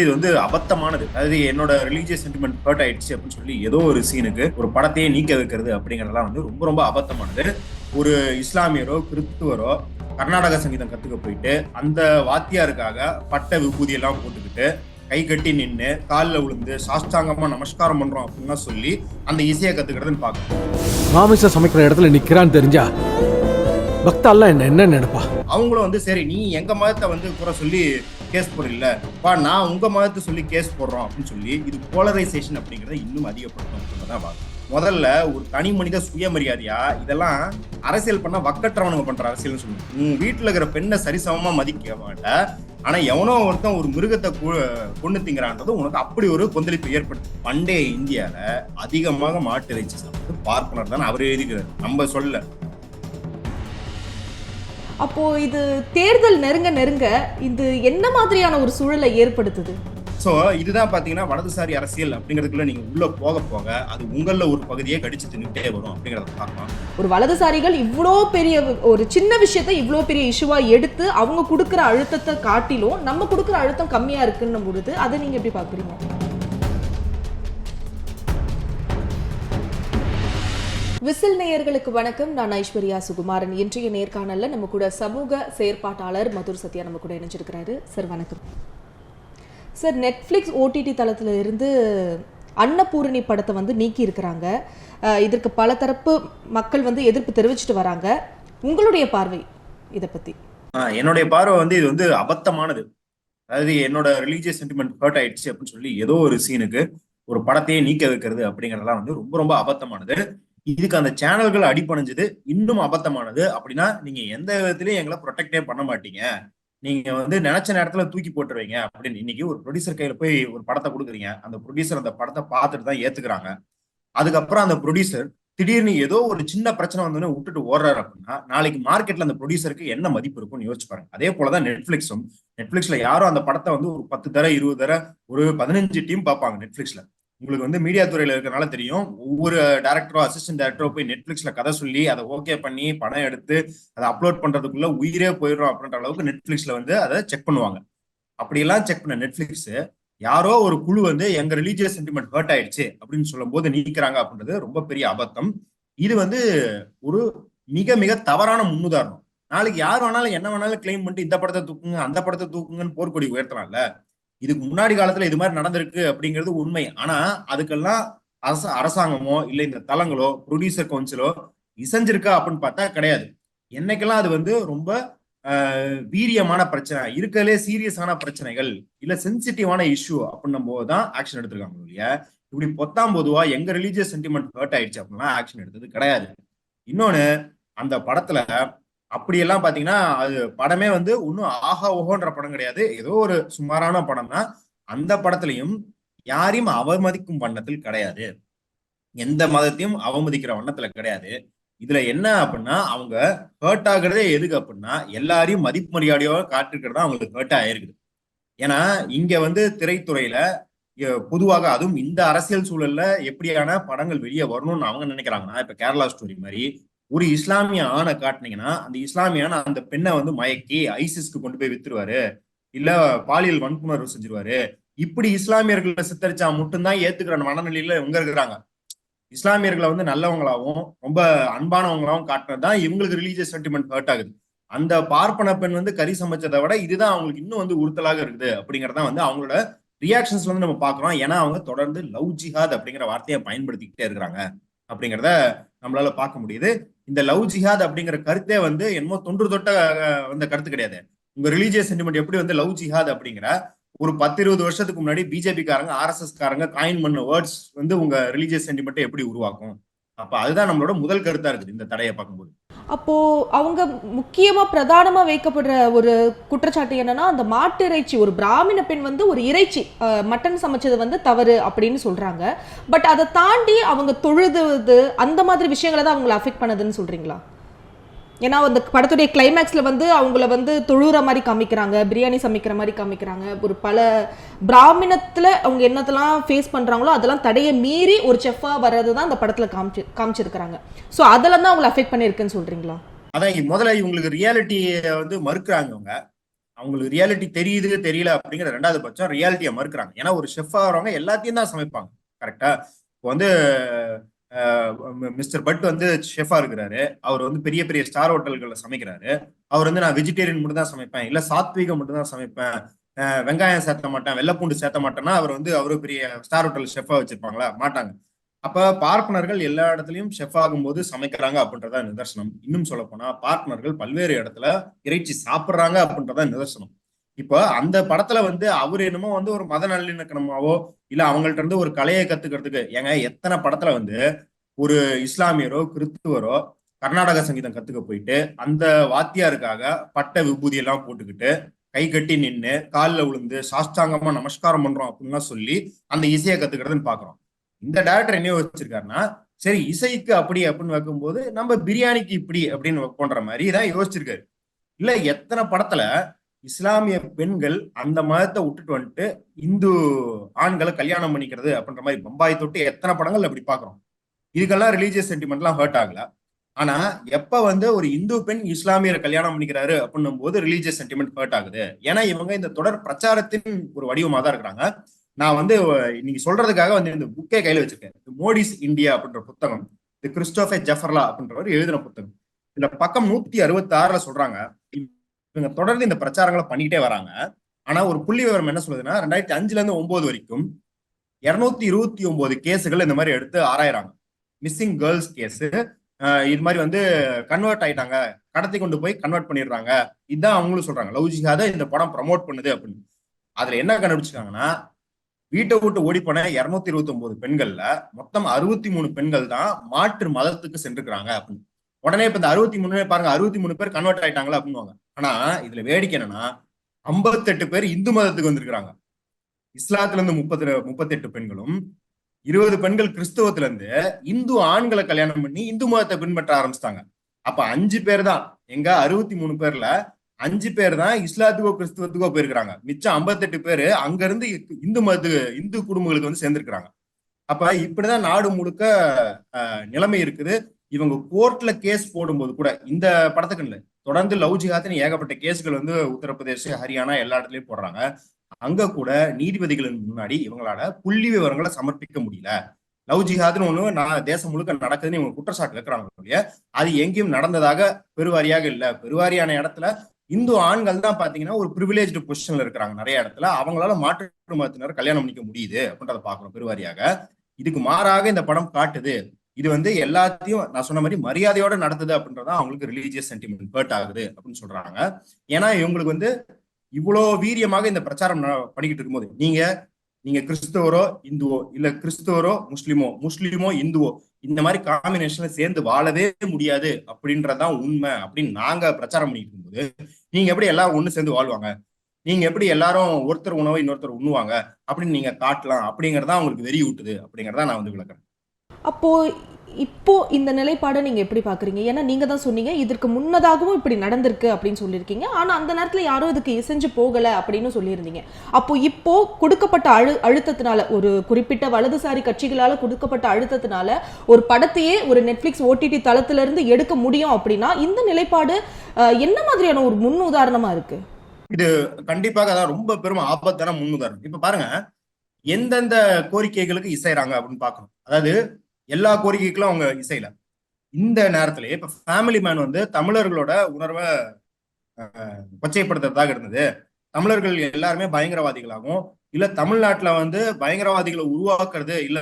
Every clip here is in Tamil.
இது வந்து அபத்தமானது. அதாவது என்னோட ரிலீஜியஸ் சென்டிமெண்ட் ஹர்ட் ஆயிடுச்சு அப்படின்னு சொல்லி ஏதோ ஒரு சீனுக்கு ஒரு படத்தையே நீக்க வைக்கிறது அப்படிங்கறதெல்லாம் வந்து ரொம்ப ரொம்ப அபத்தமானது. ஒரு இஸ்லாமியரோ கிறிஸ்துவரோ கர்நாடக சங்கீதம் கத்துக்க போயிட்டு அந்த வாத்தியாருக்காக பட்ட விபூதி எல்லாம் போட்டுக்கிட்டு கை கட்டி நின்று காலில் விழுந்து சாஷ்டாங்கமா நமஸ்காரம் பண்றோம் அப்படின்னு சொல்லி அந்த இசையை கத்துக்கிறதுன்னு பார்க்கணும். மாமிச சமைக்கிற இடத்துல நிக்கிறான்னு தெரிஞ்சா பக்தாலாம் என்ன நினைப்பா? அவங்களும் வந்து சரி நீ எங்க மதத்தை வந்து குறை சொல்லி கேஸ் போடல பா, நான் உங்க மதத்தை சொல்லி கேஸ் போடுறோம் அப்படின்னு சொல்லி இது போலரைசேஷன் அப்படிங்கறத இன்னும் அதிகப்படுத்தும் தான் பார்க்கணும். முதல்ல ஒரு தனி மனித சுயமரியாதையா இதெல்லாம் அரசியல் பண்ண வக்கற்றவனுங்க பண்ற அரசியல்னு சொல்லுவோம். உன் வீட்டுல இருக்கிற பெண்ணை சரிசமமா மதிக்க மாட்ட, ஆனா எவனோ ஒருத்தன் ஒரு மிருகத்தை கொண்டு திங்கிறான்றது உனக்கு அப்படி ஒரு கொந்தளிப்பு ஏற்படுது. பண்டைய இந்தியால அதிகமாக மாட்டு இறைச்சி சாப்பிட்டு பார்ப்பனர் தான் அவர் எழுதிக்கிறார், நம்ம சொல்ல. அப்போ இது தேர்தல் நெருங்க நெருங்க இது என்ன மாதிரியான ஒரு சூழலை ஏற்படுத்துது? ஸோ இதுதான் பார்த்தீங்கன்னா வலதுசாரி அரசியல் அப்படிங்கிறதுக்குள்ள நீங்க உள்ள போக போக அது உங்கள ஒரு பகுதியை கடிச்சு தின்னுட்டே வரும் அப்படிங்கிறத பார்க்கலாம். ஒரு வலதுசாரிகள் இவ்வளோ பெரிய ஒரு சின்ன விஷயத்தை இவ்வளோ பெரிய இஷ்யூவா எடுத்து அவங்க கொடுக்குற அழுத்தத்தை காட்டிலும் நம்ம கொடுக்குற அழுத்தம் கம்மியா இருக்குன்னு பொழுது அதை நீங்க எப்படி பாக்குறீங்க? விசில் நேயர்களுக்கு வணக்கம். நான் ஐஸ்வர்யா சுகுமாரன். இன்றைய நேர்காணல்ல நம்ம கூட சமூக செயற்பாட்டாளர் மதுர் சத்யா நம்ம கூட இணைஞ்சிருக்கிறாரு. சார் வணக்கம். சார், நெட்ஃப்ளிக்ஸ் ஓடிடி தளத்துல இருந்து அன்னபூரணி படத்தை வந்து நீக்கி இருக்கிறாங்க. இதற்கு பல தரப்பு மக்கள் வந்து எதிர்ப்பு தெரிவிச்சுட்டு வராங்க. உங்களுடைய பார்வை இதை பத்தி? என்னுடைய பார்வை வந்து இது வந்து அபத்தமானது. அதாவது என்னோட ரிலீஜியஸ் சென்டிமெண்ட் ஹர்ட் ஆயிடுச்சு அப்படின்னு சொல்லி ஏதோ ஒரு சீனுக்கு ஒரு படத்தையே நீக்க வைக்கிறது அப்படிங்கறதெல்லாம் வந்து ரொம்ப ரொம்ப அபத்தமானது. இதுக்கு அந்த சேனல்கள் அடிப்படைஞ்சது இன்னும் அபத்தமானது. அப்படின்னா நீங்க எந்த விதத்திலயும் எங்களை ப்ரொடெக்டே பண்ண மாட்டீங்க, நீங்க வந்து நினைச்ச நேரத்துல தூக்கி போட்டுருவீங்க அப்படின்னு. இன்னைக்கு ஒரு ப்ரொடியூசர் கையில போய் ஒரு படத்தை கொடுக்குறீங்க, அந்த ப்ரொடியூசர் அந்த படத்தை பார்த்துட்டு தான் ஏத்துக்கிறாங்க. அதுக்கப்புறம் அந்த ப்ரொடியூசர் திடீர்னு ஏதோ ஒரு சின்ன பிரச்சனை வந்தோன்னு விட்டுட்டு ஓடுறாரு அப்படின்னா நாளைக்கு மார்க்கெட்ல அந்த ப்ரொடியூசருக்கு என்ன மதிப்பு இருக்கும்னு யோசிச்சு பாருங்க. அதே போலதான் நெட்ஃபிளிக்ஸ்ல யாரும் அந்த படத்தை வந்து ஒரு 10 தர 20 தர ஒரு 15 டீம் பார்ப்பாங்க நெட்ஃபிளிக்ஸ்ல. உங்களுக்கு வந்து மீடியா துறையில இருக்கிறனால தெரியும், ஒவ்வொரு டேரக்டரோ அசிஸ்டன்ட் டேரக்டரோ போய் நெட்ஃபிளிக்ஸ்ல கதை சொல்லி அதை ஓகே பண்ணி படம் எடுத்து அதை அப்லோட் பண்றதுக்குள்ள உயிரே போயிடும் அப்படின்ற அளவுக்கு நெட்ஃபிளிக்ஸ்ல வந்து அதை செக் பண்ணுவாங்க. அப்படியெல்லாம் செக் பண்ண நெட்ஃபிளிக்ஸ் யாரோ ஒரு குழு வந்து எங்க ரிலீஜியஸ் சென்டிமெண்ட் ஹர்ட் ஆயிடுச்சு அப்படின்னு சொல்லும் போது நீக்கிறாங்க அப்படின்றது ரொம்ப பெரிய அபத்தம். இது வந்து ஒரு மிக மிக தவறான முன்னுதாரணம். நாளைக்கு யார் வேணாலும் என்ன வேணாலும் கிளைம் பண்ணிட்டு இந்த படத்தை தூக்குங்க அந்த படத்தை தூக்குங்கன்னு போர்க்கொடி உயர்த்தலாம்ல. இதுக்கு முன்னாடி காலத்துல இது மாதிரி நடந்திருக்கு அப்படிங்கிறது உண்மை. ஆனா அதுக்கெல்லாம் அரசாங்கமோ இல்ல இந்த தளங்களோ ப்ரொடியூசர் கவுன்சிலோ இசைஞ்சிருக்கா அப்படின்னு பார்த்தா கிடையாது. என்னைக்கெல்லாம் அது வந்து ரொம்ப வீரியமான பிரச்சனை, இருக்கலே சீரியஸான பிரச்சனைகள் இல்ல சென்சிட்டிவான இஷ்யூ அப்படின்னும் போதுதான் ஆக்ஷன் எடுத்திருக்காங்க இல்லையா. இப்படி பொத்தாம் பொதுவா எங்க ரிலீஜியஸ் சென்டிமெண்ட் ஹர்ட் ஆயிடுச்சு அப்படின்னா ஆக்ஷன் எடுத்தது கிடையாது. இன்னொன்னு, அந்த படத்துல அப்படியெல்லாம் பாத்தீங்கன்னா அது படமே வந்து ஒன்னும் ஆஹா ஓஹோன்ற படம் கிடையாது, ஏதோ ஒரு சுமாரான படம் தான். அந்த படத்துலயும் யாரையும் அவமதிக்கும் வண்ணத்தில் கிடையாது, எந்த மதத்தையும் அவமதிக்கிற வண்ணத்துல கிடையாது. இதுல என்ன அப்படின்னா அவங்க ஹர்ட் ஆகுறதே எதுக்கு அப்படின்னா எல்லாரையும் மதிப்பு மரியாதையோட காட்டிருக்கிறதா அவங்களுக்கு ஹர்ட் ஆயிருக்குது. ஏன்னா இங்க வந்து திரைத்துறையில பொதுவாக அதுவும் இந்த அரசியல் சூழல்ல எப்படியான படங்கள் வெளியே வரணும்னு அவங்க நினைக்கிறாங்கன்னா, இப்ப கேரளா ஸ்டோரி மாதிரி ஒரு இஸ்லாமிய ஆணை காட்டினீங்கன்னா அந்த இஸ்லாமியான அந்த பெண்ணை வந்து மயக்கி ஐசிஸ்க்கு கொண்டு போய் வித்துருவாரு, இல்ல பாலியல் வன்புணர்வு செஞ்சிருவாரு. இப்படி இஸ்லாமியர்களை சித்தரிச்சா மட்டும்தான் ஏத்துக்கிற மனநிலையில இவங்க இருக்கிறாங்க. இஸ்லாமியர்களை வந்து நல்லவங்களாவும் ரொம்ப அன்பானவங்களாவும் காட்டுறதுதான் இவங்களுக்கு ரிலீஜியஸ் சென்டிமெண்ட் ஹர்ட் ஆகுது. அந்த பார்ப்பன பெண் வந்து கறி சமைச்சதை விட இதுதான் அவங்களுக்கு இன்னும் வந்து உறுத்தலாக இருக்குது அப்படிங்கறதான் வந்து அவங்களோட ரியாக்ஷன்ஸ் வந்து நம்ம பாக்குறோம். ஏன்னா அவங்க தொடர்ந்து லவ் ஜிஹாத் அப்படிங்கிற வார்த்தையை பயன்படுத்திக்கிட்டே இருக்கிறாங்க அப்படிங்கிறத நம்மளால பார்க்க முடியுது. இந்த லவ் ஜிஹாத் அப்படிங்கிற கருத்தே வந்து என்னமோ தொன்று தொட்ட வந்த கருத்து கிடையாது. உங்க ரிலீஜியஸ் சென்டிமெண்ட் எப்படி வந்து லவ் ஜிஹாத் அப்படிங்கிற ஒரு 10-20 வருஷத்துக்கு முன்னாடி பிஜேபி காரங்க ஆர்எஸ்எஸ் காரங்க காயின் பண்ண வேர்ட்ஸ் வந்து உங்க ரிலீஜியஸ் சென்டிமெண்ட்டை எப்படி உருவாக்கும்? அப்ப அதுதான் நம்மளோட முதல் கருத்தா இருக்குது இந்த தடையை பார்க்கும்போது. அப்போ அவங்க முக்கியமா பிரதானமா வைக்கப்படுற ஒரு குற்றச்சாட்டு என்னன்னா, அந்த மாட்டு இறைச்சி, ஒரு பிராமண பெண் வந்து ஒரு இறைச்சி மட்டன் சமைச்சது வந்து தவறு அப்படின்னு சொல்றாங்க. பட் அதை தாண்டி அவங்க தொழுது அந்த மாதிரி விஷயங்களை தான் அவங்களை அஃபெக்ட் பண்ணதுன்னு சொல்றீங்களா? ஏன்னா அந்த படத்துடைய கிளைமேக்ஸ்ல வந்து அவங்கள வந்து தொழுற மாதிரி காமிக்கிறாங்க, பிரியாணி சமைக்கிற மாதிரி காமிக்கிறாங்க. ஒரு பல பிராமணத்துல அவங்க என்னத்தெல்லாம் ஃபேஸ் பண்றாங்களோ அதெல்லாம் தடையை மீறி ஒரு செஃபா வர்றது தான் அந்த படத்துல காமிச்சிருக்கிறாங்க. ஸோ அதெல்லாம் தான் அவங்களை அஃபெக்ட் பண்ணியிருக்குன்னு சொல்றீங்களா? அதான் முதல்ல இவங்களுக்கு ரியாலிட்டியை வந்து மறுக்கிறாங்க அவங்க. அவங்களுக்கு ரியாலிட்டி தெரியுது தெரியல அப்படிங்கிற ரெண்டாவது பட்சம் ரியாலிட்டியை மறுக்கிறாங்க. ஏன்னா ஒரு ஷெஃப் ஆகிறவங்க எல்லாத்தையும் தான் சமைப்பாங்க. கரெக்டா? இப்போ வந்து மிஸ்டர் பட் வந்து ஷெஃபா இருக்கிறாரு. அவர் வந்து பெரிய பெரிய ஸ்டார் ஹோட்டல்கள்ல சமைக்கிறாரு. அவர் வந்து நான் வெஜிடேரியன் மட்டும் தான் சமைப்பேன், இல்ல சாத்வீகம் மட்டும் தான் சமைப்பேன், வெங்காயம் சேர்த்த மாட்டேன், வெள்ளைப்பூண்டு சேர்த்த மாட்டேன்னா அவர் வந்து அவரு பெரிய ஸ்டார் ஹோட்டல் ஷெஃபா வச்சிருப்பாங்களா? மாட்டாங்க. அப்ப பார்ட்னர்கள் எல்லா இடத்துலயும் ஷெஃப் ஆகும்போது சமைக்கிறாங்க அப்படின்றதா நிதர்சனம். இன்னும் சொல்ல போனா பார்ட்னர்கள் பல்வேறு இடத்துல இறைச்சி சாப்பிடுறாங்க அப்படின்றதா நிதர்சனம். இப்போ அந்த படத்துல வந்து அவர் என்னமோ வந்து ஒரு மத நல்லிணக்கணமாவோ இல்ல அவங்கள்ட்ட இருந்து ஒரு கலையை கத்துக்கிறதுக்கு, ஏங்க எத்தனை படத்துல வந்து ஒரு இஸ்லாமியரோ கிறிஸ்துவரோ கர்நாடக சங்கீதம் கத்துக்க போயிட்டு அந்த வாத்தியாருக்காக பட்ட விபூதி எல்லாம் போட்டுக்கிட்டு கை கட்டி நின்று காலில் விழுந்து சாஷ்டாங்கமா நமஸ்காரம் பண்றோம் அப்படின்லாம் சொல்லி அந்த இசையை கத்துக்கிறதுன்னு பாக்குறோம். இந்த டைரக்டர் என்ன யோசிச்சிருக்காருன்னா, சரி இசைக்கு அப்படி அப்படின்னு வைக்கும்போது நம்ம பிரியாணிக்கு இப்படி அப்படின்னு வைப்போன்ற மாதிரி தான் யோசிச்சிருக்காரு. இல்ல எத்தனை படத்துல இஸ்லாமிய பெண்கள் அந்த மதத்தை விட்டுட்டு வந்துட்டு இந்து ஆண்களை கல்யாணம் பண்ணிக்கிறது அப்படின்ற மாதிரி பம்பாய் தொட்டு எத்தனை படங்கள் அப்படி பாக்குறோம். இதுக்கெல்லாம் ரிலீஜியஸ் சென்டிமெண்ட்லாம் ஹர்ட் ஆகல. ஆனா எப்ப வந்து ஒரு இந்து பெண் இஸ்லாமியரை கல்யாணம் பண்ணிக்கிறாரு அப்படின்னும் போது ரிலீஜியஸ் சென்டிமெண்ட் ஹர்ட் ஆகுது. ஏன்னா இவங்க இந்த தொடர் பிரச்சாரத்தின் ஒரு வடிவமா தான் இருக்கிறாங்க. நான் வந்து இன்னைக்கு சொல்றதுக்காக வந்து இந்த புக்கே கையில வச்சிருக்கேன். மோடிஸ் இந்தியா அப்படின்ற புத்தகம், இது கிறிஸ்டோபர் ஜெஃபர்லா அப்படின்றவர் எழுதின புத்தகம். இந்த பக்கம் 166 சொல்றாங்க, இவங்க தொடர்ந்து இந்த பிரச்சாரங்களை பண்ணிக்கிட்டே வராங்க. ஆனா ஒரு புள்ளி விவரம் என்ன சொல்லுதுன்னா, 2005ல இருந்து 9 வரைக்கும் 229 கேஸுகள் இந்த மாதிரி எடுத்து ஆராயிறாங்க. மிஸ்ஸிங் கேர்ள்ஸ் கேஸ், இது மாதிரி வந்து கன்வெர்ட் ஆயிட்டாங்க, கடத்தி கொண்டு போய் கன்வெர்ட் பண்ணிடுறாங்க. இதுதான் அவங்களும் சொல்றாங்க, லவ் ஜிஹாதை இந்த படம் ப்ரமோட் பண்ணுது அப்படின்னு. அதுல என்ன கண்டுபிடிச்சிருக்காங்கன்னா, வீட்டை விட்டு ஓடி போன 229 பெண்கள்ல மொத்தம் 63 பெண்கள் தான் மாற்று மதத்துக்கு சென்றுக்கிறாங்க அப்படின்னு. உடனே இப்ப இந்த 63 பாருங்க, 63 பேர் கன்வெர்ட் ஆயிட்டாங்களா அப்படின்னுவாங்க. ஆனா இதுல வேடிக்கை என்னன்னா, 58 பேர் இந்து மதத்துக்கு வந்திருக்கிறாங்க. இஸ்லாத்துல இருந்து 38 பெண்களும், 20 பெண்கள் கிறிஸ்தவத்துல இருந்து இந்து ஆண்களை கல்யாணம் பண்ணி இந்து மதத்தை பின்பற்ற ஆரம்பிச்சிட்டாங்க. அப்ப 5 பேர் தான், எங்க 63 பேர்ல 5 பேர் தான் இஸ்லாத்துக்கோ கிறிஸ்துவத்துக்கோ போயிருக்கிறாங்க. மிச்சம் 58 பேரு அங்க இருந்து இந்து குடும்பங்களுக்கு வந்து சேர்ந்திருக்கிறாங்க. அப்ப இப்படிதான் நாடு முழுக்க நிலைமை இருக்குது. இவங்க கோர்ட்ல கேஸ் போடும்போது கூட, இந்த படத்துக்கு இல்லை, தொடர்ந்து லவ் ஜிஹாத்னு ஏகப்பட்ட கேஸ்கள் வந்து உத்தரப்பிரதேச, ஹரியானா எல்லா இடத்துலயும் போடுறாங்க. அங்க கூட நீதிபதிகளின் முன்னாடி இவங்களால புள்ளி விவரங்களை சமர்ப்பிக்க முடியல. லவ் ஜிஹாத்னு ஒண்ணு நான் தேசம் முழுக்க நடக்குதுன்னு இவங்க குற்றச்சாட்டு வைக்கிறாங்க. அது எங்கேயும் நடந்ததாக பெருவாரியாக இல்ல. பெருவாரியான இடத்துல இந்து ஆண்கள் தான் பாத்தீங்கன்னா ஒரு பிரிவிலேஜ்டு பொசிஷன்ல இருக்கிறாங்க. நிறைய இடத்துல அவங்களால மாற்று மதத்தினர் கல்யாணம் பண்ணிக்க முடியுது அப்படின்றத பாக்குறோம் பெருவாரியாக. இதுக்கு மாறாக இந்த படம் காட்டுது, இது வந்து எல்லாத்தையும் நான் சொன்ன மாதிரி மரியாதையோட நடத்துது அப்படின்றத அவங்களுக்கு ரிலீஜியஸ் சென்டிமெண்ட் ஹர்ட் ஆகுது அப்படின்னு சொல்றாங்க. ஏன்னா இவங்களுக்கு வந்து இவ்வளவு வீரியமாக இந்த பிரச்சாரம் பண்ணிக்கிட்டு இருக்கும்போது, நீங்க கிறிஸ்தவரோ இந்துவோ, இல்ல கிறிஸ்தவரோ முஸ்லிமோ இந்துவோ, இந்த மாதிரி காம்பினேஷன்ல சேர்ந்து வாழவே முடியாது அப்படின்றதான் உண்மை அப்படின்னு நாங்க பிரச்சாரம் பண்ணிட்டு இருக்கும்போது, நீங்க எப்படி எல்லாரும் ஒண்ணு சேர்ந்து வாழ்வாங்க, நீங்க எப்படி எல்லாரும் ஒருத்தர் உணவை இன்னொருத்தர் உண்ணுவாங்க அப்படின்னு நீங்க காட்டலாம் அப்படிங்கறதா உங்களுக்கு வெறி ஊட்டுது அப்படிங்கறதா நான் வந்து விளக்குறேன். அப்போ இப்போ இந்த நிலைப்பாடை நீங்க எப்படி பாக்குறீங்க? ஏன்னா நீங்க தான் சொன்னீங்க இதற்கு முன்னதாகவும் இப்படி நடந்திருக்கு அப்படின்னு சொல்லியிருக்கீங்க. ஆனா அந்த நேரத்துல யாரும் இதுக்கு இசைஞ்சு போகல அப்படின்னு சொல்லியிருந்தீங்க. அப்போ இப்போ கொடுக்கப்பட்ட அழுத்தத்தினால, ஒரு குறிப்பிட்ட வலதுசாரி கட்சிகளால கொடுக்கப்பட்ட அழுத்தத்தினால ஒரு படத்தையே ஒரு நெட்ஃபிளிக்ஸ் ஓடிடி தளத்துல இருந்து எடுக்க முடியும் அப்படின்னா இந்த நிலைப்பாடு என்ன மாதிரியான ஒரு முன் உதாரணமா இருக்கு? இது கண்டிப்பாக அதான் ரொம்ப பெரும் ஆபத்தான முன்னுதாரணம். இப்ப பாருங்க, எந்தெந்த கோரிக்கைகளுக்கு இசைறாங்க அப்படின்னு பாக்கணும். அதாவது எல்லா கோரிக்கைகளும் அவங்க இசையில. இந்த நேரத்திலே இப்ப ஃபேமிலி மேன் வந்து தமிழர்களோட உணர்வை கொச்சைப்படுத்துறதாக இருந்தது. தமிழர்கள் எல்லாருமே பயங்கரவாதிகளாகவும், இல்ல தமிழ்நாட்டுல வந்து பயங்கரவாதிகளை உருவாக்குறது இல்ல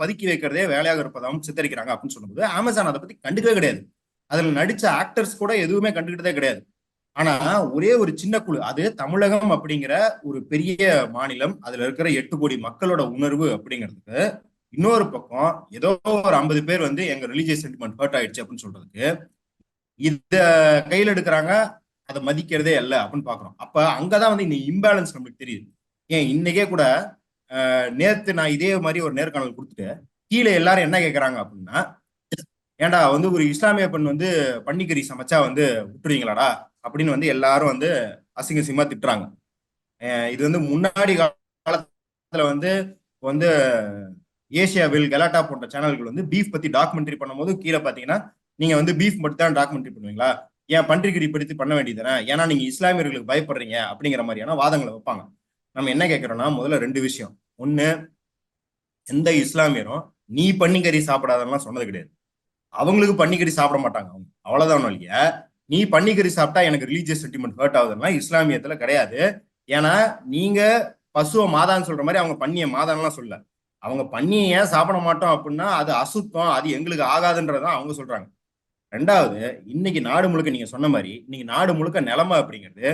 பதுக்கி வைக்கிறதே வேலையாக இருப்பதாகவும் சித்தரிக்கிறாங்க அப்படின்னு சொல்லும்போது, அமேசான் அதை பத்தி கண்டுக்கவே கிடையாது. அதுல நடிச்ச ஆக்டர்ஸ் கூட எதுவுமே கண்டுக்கிட்டதே கிடையாது. ஆனா ஒரே ஒரு சின்ன குழு, அது தமிழகம் அப்படிங்கிற ஒரு பெரிய மாநிலம், அதுல இருக்கிற 8 கோடி மக்களோட உணர்வு அப்படிங்கிறதுக்கு இன்னொரு பக்கம் ஏதோ ஒரு 50 பேர் வந்து எங்க ரிலீஜியஸ் சென்டிமெண்ட் ஹர்ட் ஆயிடுச்சு அப்படின்னு சொல்றதுக்கு இத கையில எடுக்கிறாங்க. அதை மதிக்கிறதே இல்லை அப்படின்னு பாக்குறோம். அப்ப அங்கதான் வந்து இந்த இம்பேலன்ஸ் நம்மளுக்கு தெரியுது. ஏன் இன்னைக்கே கூட நேத்து நான் இதே மாதிரி ஒரு நேர்காணல் கொடுத்துட்டு கீழே எல்லாரும் என்ன கேட்கறாங்க அப்படின்னா, ஏன்டா வந்து ஒரு இஸ்லாமிய பெண் வந்து பன்னிக்கறி சமைச்சா வந்து விட்டுருவீங்களாடா அப்படின்னு வந்து எல்லாரும் வந்து அசிங்க சிங்கமா திட்டுறாங்க. இது வந்து முன்னாடி காலத்துல வந்து வந்து ஏசியாவில் கலாட்டா போன்ற சேனல்கள் வந்து பீஃப் பத்தி டாக்குமெண்ட்ரி பண்ணும்போது கீழே பாத்தீங்கன்னா, நீங்க வந்து பீஃப் மட்டும் தான் டாக்குமெண்ட்ரி பண்ணுவீங்களா, ஏன் பன்றிக்கறி பிடித்து பண்ண வேண்டியதுதானே, ஏன்னா நீங்க இஸ்லாமியர்களுக்கு பயப்படுறீங்க அப்படிங்கிற மாதிரியான வாதங்களை வைப்பாங்க. நம்ம என்ன கேட்கிறோம்னா, முதல்ல 2 விஷயம். ஒண்ணு, எந்த இஸ்லாமியரும் நீ பன்னிக்கறி சாப்பிடாதெல்லாம் சொன்னது கிடையாது. அவங்களுக்கு பன்னிக்கறி சாப்பிட மாட்டாங்க அவங்க, அவ்வளவுதான் ஒழிய நீ பன்னிக்கறி சாப்பிட்டா எனக்கு ரிலீஜியஸ் சென்டிமெண்ட் ஹர்ட் ஆகுதுன்னா இஸ்லாமியத்துல கிடையாது. ஏன்னா நீங்க பசுவை மாதான்னு சொல்ற மாதிரி அவங்க பன்னிய மாதான்லாம் சொல்ல. அவங்க பன்னியை ஏன் சாப்பிட மாட்டோம் அப்படின்னா அது அசுத்தம், அது எங்களுக்கு ஆகாதுன்றதான் அவங்க சொல்றாங்க. 2வது, இன்னைக்கு நாடு முழுக்க நீங்க சொன்ன மாதிரி இன்னைக்கு நாடு முழுக்க நிலைமை அப்படிங்கிறது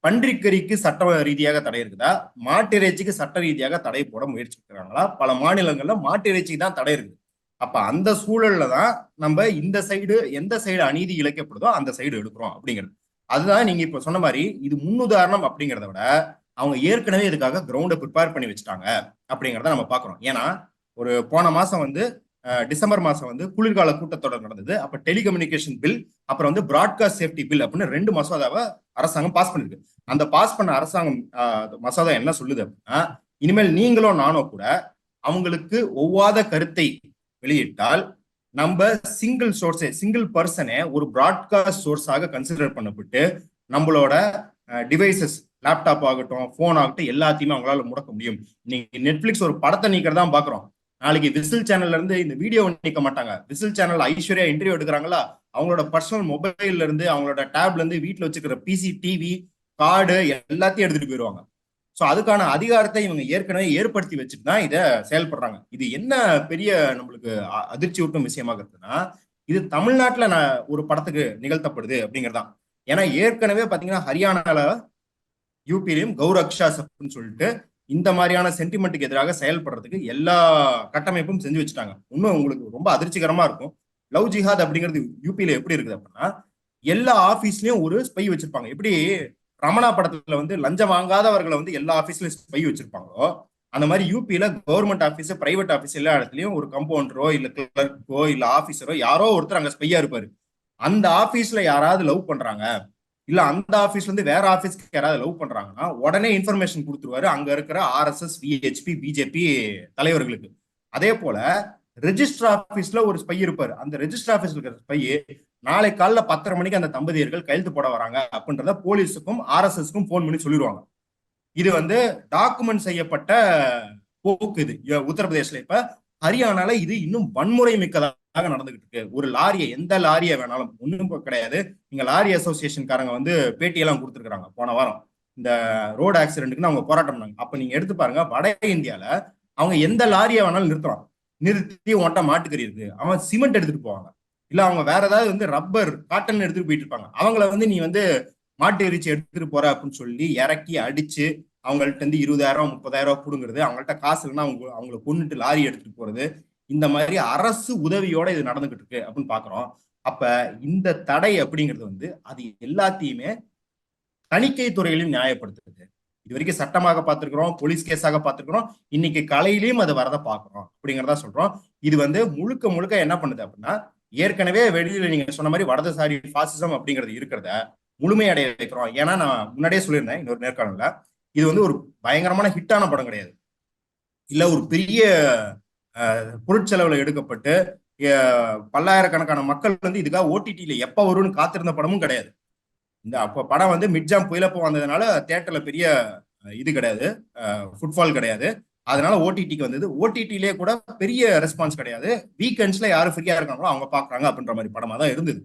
பன்றிக்கறிக்கு சட்ட ரீதியாக தடை இருக்குதா, மாட்டு இறைச்சிக்கு சட்ட ரீதியாக தடை போட முயற்சிக்கிறாங்களா? பல மாநிலங்கள்ல மாட்டு இறைச்சிக்கு தான் தடை இருக்குது. அப்ப அந்த சூழல்ல தான் நம்ம இந்த சைடு எந்த சைடு அநீதி இழைக்கப்படுதோ அந்த சைடு எடுக்கிறோம் அப்படிங்கிறது. அதுதான் நீங்க இப்ப சொன்ன மாதிரி இது முன்னுதாரணம் அப்படிங்கிறத விட அவங்க ஏற்கனவே இதுக்காக கிரவுண்டை ப்ரிப்பேர் பண்ணி வச்சுட்டாங்க அப்படிங்கிறத நம்ம பாக்குறோம். ஏன்னா ஒரு போன மாசம் வந்து டிசம்பர் மாசம் வந்து குளிர்கால கூட்டத்தொடர் நடந்தது. அப்ப டெலிகம்யூனிகேஷன் பில், அப்புறம் வந்து பிராட்காஸ்ட் சேஃப்டி பில் அப்படின்னு 2 மசோதாவை அரசாங்கம் பாஸ் பண்ணிருக்கு. அந்த பாஸ் பண்ண அரசாங்கம் மசோதா என்ன சொல்லுது அப்படின்னா, இனிமேல் நீங்களோ நானோ கூட அவங்களுக்கு ஒவ்வாத கருத்தை வெளியிட்டால் நம்ம சிங்கிள் பர்சனே ஒரு பிராட்காஸ்ட் சோர்ஸாக கன்சிடர் பண்ணப்பட்டு நம்மளோட டிவைசஸ், லேப்டாப் ஆகட்டும், போன் ஆகட்டும், எல்லாத்தையுமே அவங்களால முடக்க முடியும். இன்னைக்கு நெட்ஃபிளிக்ஸ் ஒரு படத்தை நீக்கிறதா பாக்குறோம். நாளைக்கு விசில் சேனல்ல இருந்து இந்த வீடியோ நீக்க மாட்டாங்க. விசில் சேனல் ஐஸ்வர்யா இன்டர்வியூ எடுக்கிறாங்களா, அவங்களோட பர்சனல் மொபைல்ல இருந்து, அவங்களோட டேப்ல இருந்து, வீட்டுல வச்சுக்கிற பிசி, டிவி, கார்டு எல்லாத்தையும் எடுத்துட்டு போயிடுவாங்க. சோ அதுக்கான அதிகாரத்தை இவங்க ஏற்கனவே ஏற்படுத்தி வச்சுட்டு தான் இதை செயல்படுறாங்க. இது என்ன பெரிய நம்மளுக்கு அதிர்ச்சி ஊட்டும் விஷயமாக இருக்குன்னா, இது தமிழ்நாட்டுல ஒரு படத்துக்கு நிகழ்த்தப்படுது அப்படிங்கிறதான். ஏன்னா ஏற்கனவே பாத்தீங்கன்னா ஹரியானால, யூபிலையும் கௌரக்ஷாஸ் அப்படின்னு சொல்லிட்டு இந்த மாதிரியான சென்டிமெண்ட்டுக்கு எதிராக செயல்படுறதுக்கு எல்லா கட்டமைப்பும் செஞ்சு வச்சுட்டாங்க. இன்னும் உங்களுக்கு ரொம்ப அதிர்ச்சிகரமா இருக்கும். லவ் ஜிஹாத் அப்படிங்கிறது யூபியில எப்படி இருக்குது அப்படின்னா, எல்லா ஆபீஸ்லயும் ஒரு ஸ்பை வச்சிருப்பாங்க. எப்படி ரமணா படத்துல வந்து லஞ்சம் வாங்காதவர்களை வந்து எல்லா ஆபீஸ்லயும் ஸ்பை வச்சிருப்பாங்களோ, அந்த மாதிரி யூபியில கவர்மெண்ட் ஆபீஸ், பிரைவேட் ஆபீஸ் எல்லா இடத்துலயும் ஒரு கம்பவுண்டரோ இல்ல கிளர்க்கோ இல்ல ஆபீசரோ யாரோ ஒருத்தர் அங்க ஸ்பையா இருப்பாரு. அந்த ஆபீஸ்ல யாராவது லவ் பண்றாங்க, இல்ல அந்த ஆபீஸ்ல இருந்து வேற ஆபீஸ்க்கு யாராவது லவ் பண்றாங்கன்னா உடனே இன்ஃபர்மேஷன் கொடுத்துருவாரு அங்க இருக்கிற RSS, VHP, பிஜேபி தலைவர்களுக்கு. அதே போல ரெஜிஸ்டர் ஆபீஸ்ல ஒரு ஸ்பை இருப்பாரு. அந்த ரெஜிஸ்டர் ஆபீஸ்ல இருக்கிற ஸ்பை நாளை காலைல 10:30 மணிக்கு அந்த தம்பதியர்கள் கையெழுத்து போட வராங்க அப்படின்றத போலீஸுக்கும் RSSக்கும் போன் பண்ணி சொல்லிடுவாங்க. இது வந்து டாக்குமெண்ட் செய்யப்பட்ட போக்கு. இது உத்தரப்பிரதேசல. இப்ப ஹரியானால இது இன்னும் வன்முறை மிக்கதாக நடந்துகிட்டு இருக்கு. ஒரு லாரியை, எந்த லாரியை வேணாலும், ஒண்ணும் கிடையாது, நீங்க லாரி அசோசியேஷன்காரங்க வந்து பேட்டியெல்லாம் கொடுத்துருக்காங்க போன வாரம் இந்த ரோடு ஆக்சிடென்ட்க்கு அவங்க போராட்டம் பண்ணாங்க. அப்ப நீங்க எடுத்து பாருங்க, வட இந்தியால அவங்க எந்த லாரியை வேணாலும் நிறுத்துறான். நிறுத்தி உன்ட்ட மாட்டுக்கறி இருக்கு, அவன் சிமெண்ட் எடுத்துட்டு போவாங்க. இல்ல அவங்க வேற ஏதாவது வந்து ரப்பர், காட்டன் எடுத்துட்டு போயிட்டு இருப்பாங்க. அவங்கள வந்து நீ வந்து மாட்டு இறைச்சி எடுத்துட்டு போற அப்படின்னு சொல்லி இறக்கி அடிச்சு அவங்கள்ட்ட இருந்து 20,000 30,000 கொடுங்கிறது, அவங்கள்ட்ட காசு இல்லைன்னா அவங்களை கொண்டுட்டு லாரி எடுத்துட்டு போறது, இந்த மாதிரி அரசு உதவியோட இது நடந்துகிட்டு இருக்கு அப்படின்னு பாக்குறோம். அப்ப இந்த தடை அப்படிங்கிறது வந்து அது எல்லாத்தையுமே தணிக்கை துறையிலும் நியாயப்படுத்துறது. இது வரைக்கும் சட்டமாக பார்த்திருக்கிறோம், போலீஸ் கேஸாக பார்த்திருக்கிறோம், இன்னைக்கு கலையிலையும் அது வரத பாக்குறோம் அப்படிங்கிறதா சொல்றோம். இது வந்து முழுக்க முழுக்க என்ன பண்ணுது அப்படின்னா, ஏற்கனவே வெளியில நீங்க சொன்ன மாதிரி வடதுசாரி பாசிசம் அப்படிங்கிறது இருக்கிறத முழுமையடைய வைக்கிறோம். ஏன்னா நான் முன்னாடியே சொல்லியிருந்தேன் இன்னொரு நேர்காணல்ல, இது வந்து ஒரு பயங்கரமான ஹிட்டான படம் கிடையாது. இல்ல ஒரு பெரிய பொருட்செலவுல எடுக்கப்பட்டு பல்லாயிரக்கணக்கான மக்கள் வந்து இதுக்காக ஓடிடியில எப்ப வரும்னு காத்திருந்த படமும் கிடையாது. இந்த அப்ப படம் வந்து மிட்ஜாம் புயலப்போ வந்ததுனால தியேட்டர்ல பெரிய இது கிடையாது, ஃபுட்ஃபால் கிடையாது. அதனால ஓடிடிக்கு வந்தது. ஓடிடிலே கூட பெரிய ரெஸ்பான்ஸ் கிடையாது. வீக்கெண்ட்ஸ்ல யாரும் ஃப்ரீயா இருக்காங்களோ அவங்க பாக்குறாங்க அப்படின்ற மாதிரி படமா தான் இருந்தது.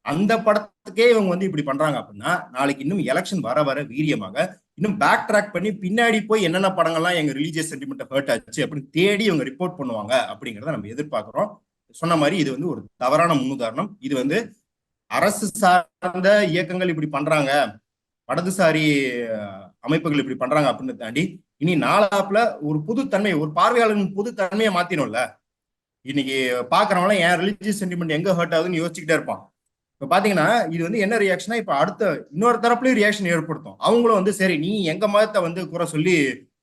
அந்த படத்துக்கே இவங்க வந்து இப்படி பண்றாங்க அப்படின்னா, நாளைக்கு இன்னும் எலெக்ஷன் வர வர வீரியமாக இன்னும் பேக் ட்ராக் பண்ணி பின்னாடி போய் என்னென்ன படங்கள்லாம் எங்க ரிலீஜியஸ் சென்டிமெண்ட் ஹர்ட் ஆச்சு அப்படின்னு தேடி இவங்க ரிப்போர்ட் பண்ணுவாங்க அப்படிங்கிறத நம்ம எதிர்பார்க்கிறோம். சொன்ன மாதிரி இது வந்து ஒரு தவறான முன்னுதாரணம். இது வந்து அரசு சார்ந்த இயக்கங்கள் இப்படி பண்றாங்க, வடதுசாரி அமைப்புகள் இப்படி பண்றாங்க அப்படின்னு தாண்டி இனி நாளாப்புல ஒரு புதுத்தன்மை, ஒரு பார்வையாளரின் புதுத்தன்மையை மாத்தினும்ல. இன்னைக்கு பாக்குறவங்க என் ரிலீஜியஸ் சென்டிமெண்ட் எங்க ஹர்ட் ஆகுதுன்னு யோசிச்சுக்கிட்டே இருப்பான். இப்ப பாத்தீங்கன்னா இது வந்து என்ன ரியாக்ஷனா, இப்ப அடுத்த இன்னொரு தரப்புலயும் ரியாக்ஷன் ஏற்படுத்தும். அவங்களும் வந்து சரி நீ எங்க மதத்தை வந்து குறை சொல்லி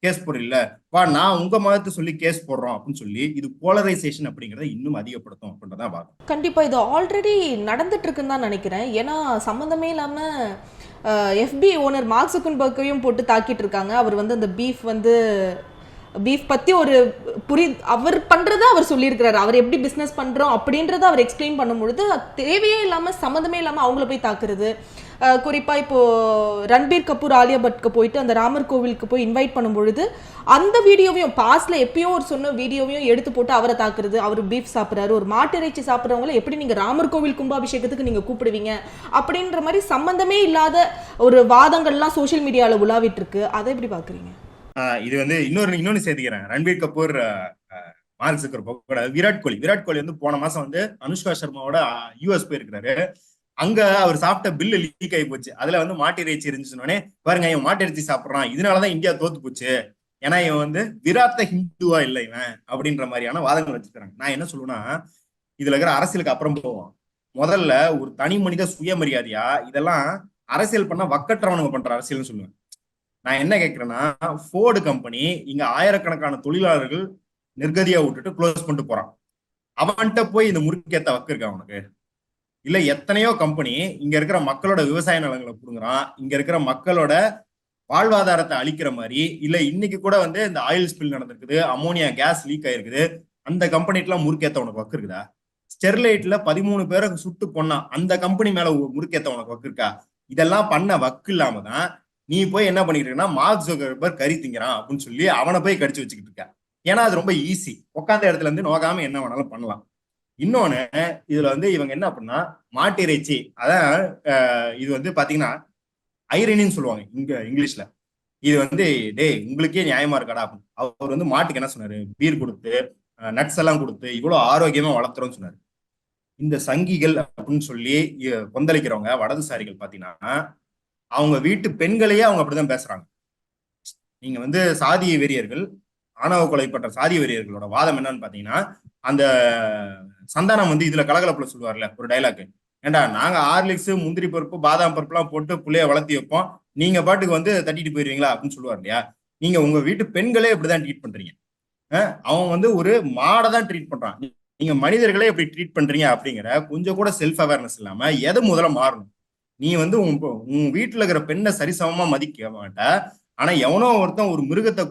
கேஸ் போடல, வா நான் உங்க மதத்தை சொல்லி கேஸ் போடுறோம் அப்படின்னு சொல்லி இது போலரைசேஷன் அப்படிங்கறத இன்னும் அதிகப்படுத்தும் அப்படின்றதான் பார்க்கணும். கண்டிப்பா இது ஆல்ரெடி நடந்துட்டு இருக்குன்னு தான் நினைக்கிறேன். ஏன்னா சம்மந்தமே இல்லாம FB ஓனர் மார்க் ஜக்கர்பர்க்கையும் போட்டு தாக்கிட்டு இருக்காங்க. அவர் வந்து அந்த பீஃப் வந்து பீஃப் பத்தி ஒரு அவர் பண்றத அவர் சொல்லியிருக்கிறாரு, அவர் எப்படி பிசினஸ் பண்றோம் அப்படின்றத அவர் எக்ஸ்பிளைன் பண்ணும் பொழுது தேவையே இல்லாம சம்மந்தமே இல்லாம அவங்கள போய் தாக்குறது. குறிப்பா இப்போ ரன்பீர் கபூர் ஆலியா பட்க்கு போயிட்டு அந்த ராமர் கோவிலுக்கு போய் இன்வைட் பண்ணும் பொழுது அந்த வீடியோவையும் பாஸ்ட்ல எப்பயோ ஒரு சொன்ன வீடியோவையும் எடுத்து போட்டு அவரை தாக்குறது. அவர் பீஃப் சாப்பிட்றாரு, ஒரு மாட்டு இறைச்சி சாப்பிட்றவங்கள எப்படி நீங்க ராமர் கோவில் கும்பாபிஷேகத்துக்கு நீங்க கூப்பிடுவீங்க அப்படின்ற மாதிரி சம்பந்தமே இல்லாத ஒரு வாதங்கள்லாம் சோசியல் மீடியால உலாவிட்டு இருக்கு. அதை எப்படி பாக்குறீங்க? இது வந்து இன்னொன்னு சேர்த்துக்கிறேன். ரன்பீர் கபூர், மார்க் ஜக்கர்பர்க், விராட் கோலி வந்து போன மாசம் வந்து அனுஷ்கா சர்மாவோட யூஎஸ் போயிருக்கிறாரு. அங்க அவர் சாப்பிட்ட பில்லு லீக் ஆகி போச்சு. அதுல வந்து மாட்டு இறைச்சி இருந்துச்சுன்னே பாருங்க இவன் மாட்டு இறைச்சி சாப்பிட்றான், இதனாலதான் இந்தியா தோத்து போச்சு, ஏன்னா இவன் வந்து விராட்ட ஹிந்துவா இல்லை இவன் அப்படின்ற மாதிரியான வாதங்கள் வச்சுக்கிறாங்க. நான் என்ன சொல்லுவேன்னா, இதுல இருக்கிற அரசியலுக்கு அப்புறம் போவோம். முதல்ல ஒரு தனி மனித சுயமரியாதையா இதெல்லாம் அரசியல் பண்ண வக்கற்றவனுங்க பண்ற அரசியல்னு சொல்லுவேன். நான் என்ன கேட்கிறேன்னா, ஃபோர்டு கம்பெனி இங்க ஆயிரக்கணக்கான தொழிலாளர்கள் நிர்கதியா விட்டுட்டு க்ளோஸ் பண்ணிட்டு போறான். அவன்கிட்ட போய் இந்த முறுக்கேத்த வக்கு இருக்கா அவனுக்கு? இல்ல எத்தனையோ கம்பெனி இங்க இருக்கிற மக்களோட விவசாய நிலங்களை புடுங்குறான், இங்க இருக்கிற மக்களோட வாழ்வாதாரத்தை அழிக்கிற மாதிரி. இல்ல இன்னைக்கு கூட வந்து இந்த ஆயில் ஸ்பில் நடந்திருக்குது, அமோனியா கேஸ் லீக் ஆயிருக்குது, அந்த கம்பெனிக்கெல்லாம் முறுக்கேத்த உனக்கு வக்கு இருக்குதா? ஸ்டெர்லைட்ல 13 பேரை சுட்டு கொன்னா அந்த கம்பெனி மேல முறுக்கேத்த உனக்கு வக்கு இருக்கா? இதெல்லாம் பண்ண வக்கு இல்லாம தான் நீ போய் என்ன பண்ணிட்டு இருக்கா, மார்க் ஜக்கர்பர்க் கறி திங்கிறான் அப்படின்னு சொல்லி அவனை போய் கடிச்சு வச்சுக்கிட்டு இருக்க. ஏன்னா அது ரொம்ப ஈஸி, உட்காந்த இடத்துல இருந்து நோகாம என்ன வேணாலும் பண்ணலாம். இன்னொன்னு இதுல வந்து இவங்க என்ன அப்படின்னா, மாட்டு இறைச்சி அதான் இது வந்து பாத்தீங்கன்னா ஐரனின்னு சொல்லுவாங்க இங்க இங்கிலீஷ்ல. இது வந்து டே உங்களுக்கே நியாயமா இருக்காடா அப்படின்னு. அவர் வந்து மாட்டுக்கு என்ன சொன்னாரு, பீர் கொடுத்து நட்ஸ் எல்லாம் கொடுத்து இவ்வளவு ஆரோக்கியமா வளர்த்துறோம்னு சொன்னாரு. இந்த சங்கிகள் அப்படின்னு சொல்லி கொந்தளிக்கிறவங்க வடதுசாரிகள் பாத்தீங்கன்னா அவங்க வீட்டு பெண்களையே அவங்க அப்படிதான் பேசுறாங்க. நீங்க வந்து சாதிய வெறியர்கள், ஆணவ கொலை பண்ற சாதிய வெறியர்களோட வாதம் என்னன்னு பாத்தீங்கன்னா, அந்த சந்தானம் வந்து இதுல கலகலப்புல சொல்லுவார்ல ஒரு டைலாக், ஏண்டா நாங்க ஹார்லிக்ஸ் முந்திரி பருப்பு பாதாம் பருப்பு எல்லாம் போட்டு புள்ளைய வளர்த்தி வைப்போம், நீங்க பாட்டுக்கு வந்து தட்டிட்டு போயிருவீங்களா அப்படின்னு சொல்லுவார் இல்லையா. நீங்க உங்க வீட்டு பெண்களே இப்படிதான் ட்ரீட் பண்றீங்க. அவன் வந்து ஒரு மாடை தான் ட்ரீட் பண்றான், நீங்க மனிதர்களே எப்படி ட்ரீட் பண்றீங்க அப்படிங்கிற கொஞ்சம் கூட செல்ஃப் அவேர்னஸ் இல்லாம எது முதல்ல மாறணும். நீ வந்து உன் வீட்டுல இருக்கிற பெண்ணை சரிசமமா மதிக்க மாட்ட, ஆனா எவனோ ஒருத்தன் ஒரு மிருகத்தை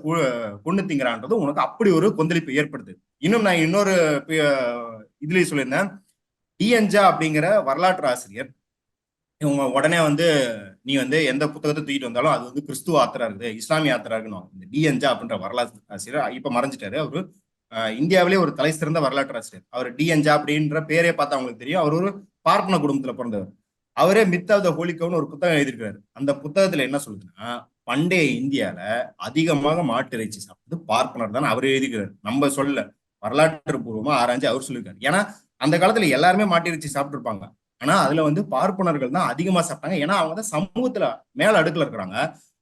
கொண்டு திங்கிறான்றது உனக்கு அப்படி ஒரு கொந்தளிப்பு ஏற்படுது. இன்னும் நான் இன்னொரு இதுலயும் சொல்லியிருந்தேன், டிஎன்ஜா அப்படிங்கிற வரலாற்று ஆசிரியர் இவங்க உடனே வந்து நீ வந்து எந்த புத்தகத்தை தூக்கிட்டு வந்தாலும் அது வந்து கிறிஸ்துவ ஆத்தரா இருக்குது, இஸ்லாமிய ஆத்தரா இருக்குன்னு. இந்த டிஎன்ஜா அப்படின்ற வரலாற்று ஆசிரியர் இப்ப மறைஞ்சிட்டாரு. அவரு இந்தியாவிலே ஒரு தலை சிறந்த வரலாற்று ஆசிரியர். அவர் டிஎன்ஜா அப்படின்ற பேரே பார்த்தா அவங்களுக்கு தெரியும். அவர் ஒரு பார்ப்பன குடும்பத்துல பிறந்தவர். அவரே myth of the Holi gown ஒரு புத்தகம் எழுதியிருக்காரு. அந்த புத்தகத்துல என்ன சொல்லுதுன்னா, பண்டைய இந்தியால அதிகமாக மாட்டு இறைச்சி சாப்பிட்டது பார்ப்பனர் தான் அவர் எழுதிக்கிறார். நம்ம சொல்ல வரலாற்று பூர்வமா ஆராய்ச்சி அவர் சொல்லியிருக்காரு. ஏன்னா அந்த காலத்துல எல்லாருமே மாட்டு இறைச்சி சாப்பிட்டு இருப்பாங்க, ஆனா அதுல வந்து பார்ப்பனர்கள் தான் அதிகமா சாப்பிட்டாங்க. ஏன்னா அவங்க தான் சமூகத்துல மேல அடுக்குல இருக்கிறாங்க.